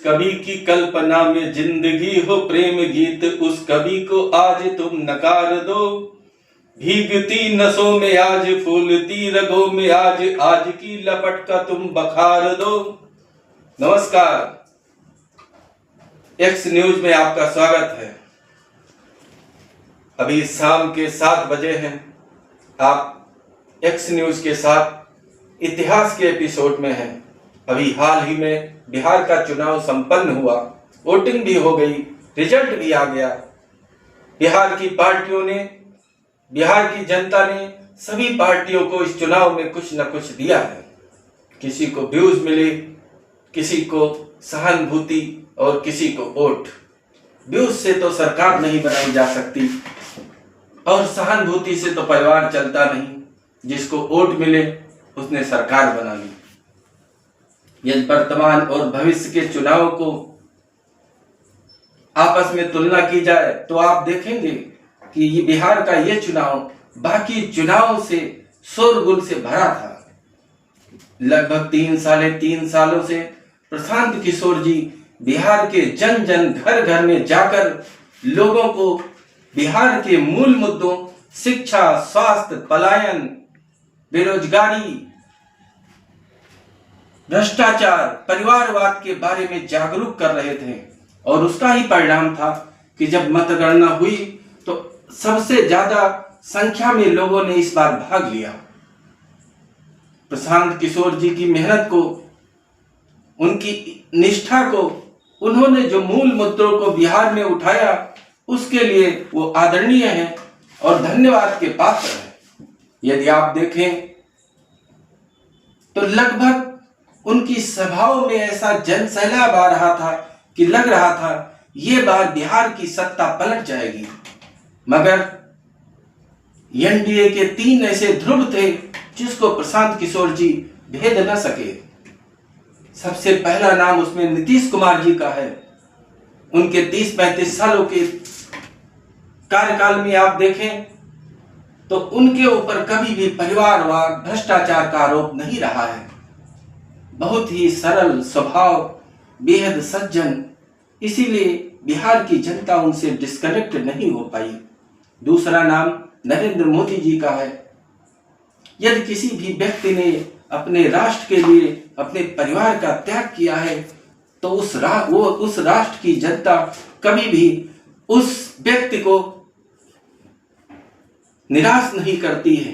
कवि की कल्पना में जिंदगी हो प्रेम गीत, उस कवि को आज तुम नकार दो। भीगती नसों में आज, फूलती रगों में आज, आज की लपट का तुम बखार दो। नमस्कार, एक्स न्यूज में आपका स्वागत है। अभी शाम के 7 बजे हैं। आप एक्स न्यूज के साथ इतिहास के एपिसोड में हैं। अभी हाल ही में बिहार का चुनाव संपन्न हुआ, वोटिंग भी हो गई, रिजल्ट भी आ गया। बिहार की पार्टियों ने, बिहार की जनता ने सभी पार्टियों को इस चुनाव में कुछ न कुछ दिया है। किसी को व्यूज मिले, किसी को सहानुभूति और किसी को वोट। व्यूज से तो सरकार नहीं बनाई जा सकती और सहानुभूति से तो परिवार चलता नहीं। जिसको वोट मिले उसने सरकार बना ली। यदि वर्तमान और भविष्य के चुनाव को आपस में तुलना की जाए तो आप देखेंगे कि ये बिहार का ये चुनाव बाकी चुनाव से शोरगुल से भरा था। लगभग 3 सालों से प्रशांत किशोर जी बिहार के जन जन घर घर में जाकर लोगों को बिहार के मूल मुद्दों शिक्षा, स्वास्थ्य, पलायन, बेरोजगारी, भ्रष्टाचार, परिवारवाद के बारे में जागरूक कर रहे थे। और उसका ही परिणाम था कि जब मतगणना हुई तो सबसे ज्यादा संख्या में लोगों ने इस बार भाग लिया। प्रशांत किशोर जी की मेहनत को, उनकी निष्ठा को, उन्होंने जो मूल मुद्दों को बिहार में उठाया, उसके लिए वो आदरणीय है और धन्यवाद के पात्र है। यदि आप देखें तो लगभग उनकी सभाओं में ऐसा जनसैलाब आ रहा था कि लग रहा था ये बार बिहार की सत्ता पलट जाएगी। मगर एनडीए के 3 ऐसे ध्रुव थे जिसको प्रशांत किशोर जी भेद न सके। सबसे पहला नाम उसमें नीतीश कुमार जी का है। उनके 30-35 सालों के कार्यकाल में आप देखें तो उनके ऊपर कभी भी परिवारवाद, भ्रष्टाचार का आरोप नहीं रहा है। बहुत ही सरल स्वभाव, बेहद सज्जन, इसीलिए बिहार की जनता उनसे डिस्कनेक्ट नहीं हो पाई। दूसरा नाम नरेंद्र मोदी जी का है। यदि किसी भी व्यक्ति ने अपने राष्ट्र के लिए अपने परिवार का त्याग किया है तो उस राष्ट्र की जनता कभी भी उस व्यक्ति को निराश नहीं करती है।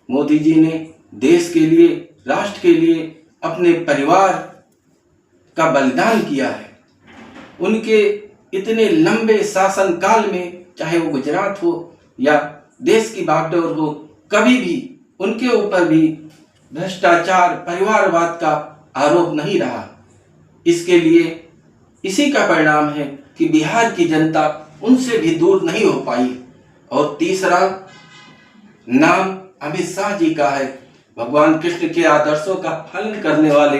मोदी जी ने देश के लिए, राष्ट्र के लिए, अपने परिवार का बलिदान किया है। उनके इतने लंबे शासन काल में, चाहे वो गुजरात हो या देश की बागडोर हो, कभी भी उनके ऊपर भी भ्रष्टाचार, परिवारवाद का आरोप नहीं रहा। इसके लिए इसी का परिणाम है कि बिहार की जनता उनसे भी दूर नहीं हो पाई। और तीसरा नाम अमित शाह जी का है। भगवान कृष्ण के आदर्शों का पालन करने वाले,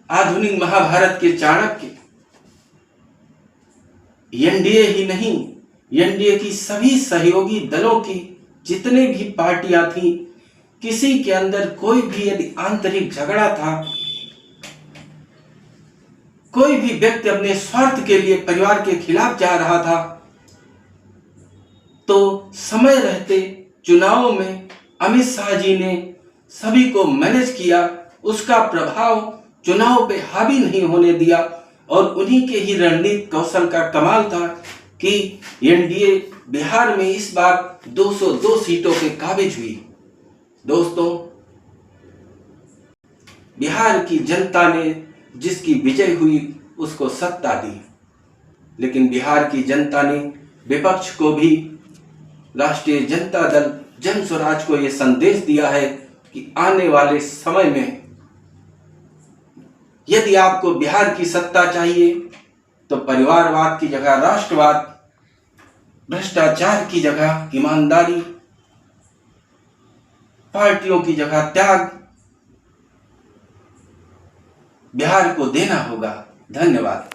आधुनिक महाभारत के चाणक्य, एनडीए ही नहीं, एनडीए की सभी सहयोगी दलों की जितने भी पार्टियां थी, किसी के अंदर कोई भी यदि आंतरिक झगड़ा था, कोई भी व्यक्ति अपने स्वार्थ के लिए परिवार के खिलाफ जा रहा था, तो समय रहते चुनावों में अमित शाह जी ने सभी को मैनेज किया। उसका प्रभाव चुनाव पे हावी नहीं होने दिया और उन्हीं के ही रणनीति कौशल का कमाल था कि एनडीए बिहार में इस बार 202 सीटों पे काबिज हुई। दोस्तों, बिहार की जनता ने जिसकी विजय हुई उसको सत्ता दी, लेकिन बिहार की जनता ने विपक्ष को भी, राष्ट्रीय जनता दल, जन स्वराज को यह संदेश दिया है कि आने वाले समय में यदि आपको बिहार की सत्ता चाहिए तो परिवारवाद की जगह राष्ट्रवाद, भ्रष्टाचार की जगह ईमानदारी, पार्टियों की जगह त्याग बिहार को देना होगा। धन्यवाद।